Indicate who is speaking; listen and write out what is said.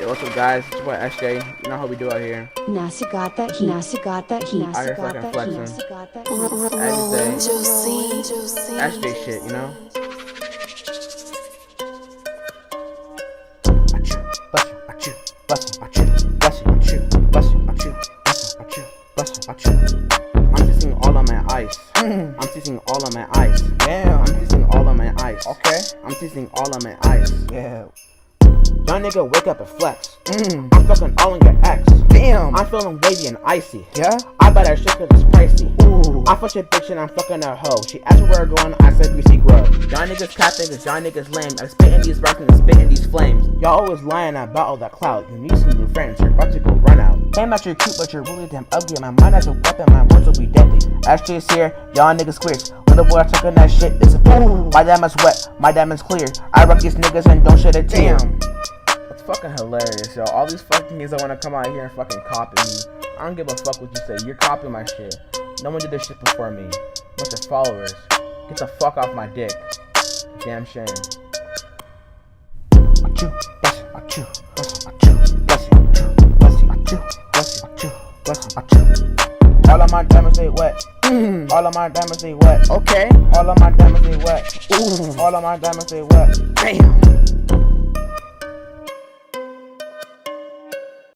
Speaker 1: Yo, what's up, guys? It's your boy SJ. You know how we do out here.
Speaker 2: Nasi got that heat. Nasi got that heat.
Speaker 1: Out here fucking flexing. SJ shit, you know? I'm teasing all on my ice. I'm teasing all on my ice.
Speaker 3: Damn.
Speaker 1: I'm teasing all on my ice.
Speaker 3: Okay.
Speaker 1: I'm teasing all on my ice.
Speaker 3: Yeah.
Speaker 1: Young nigga, wake up and flex. I'm fucking all on your ex.
Speaker 3: Damn.
Speaker 1: I'm feeling wavy and icy.
Speaker 3: Yeah.
Speaker 1: I buy that shit cause it's pricey.
Speaker 3: Ooh.
Speaker 1: I fuck your bitch and I'm fucking her hoe. She asked me where we're going, I said greasy grub. Y'all niggas capping cause y'all niggas lame. I'm spitting these rocks and spitting these flames. Y'all always lying about all that clout. You need some new friends, you're about to go run out. Damn that you're cute but you're really damn ugly. My mind has a weapon, my words will be deadly. SJ's here, y'all niggas queers. Little boy talking that shit, disappear. My diamond's wet, my diamond's clear. I rock these niggas and don't shed a tear. It's fucking hilarious, yo. All these fucking niggas that wanna come out here and fucking copy me. I don't give a fuck what you say. You're copying my shit. No one did this shit before me. Bunch of followers. Get the fuck off my dick. Damn shame. All of my diamonds they wet. All of my diamonds they wet.
Speaker 3: Okay.
Speaker 1: All of my diamonds they wet.
Speaker 3: Ooh.
Speaker 1: All of my diamonds they wet.
Speaker 3: Damn.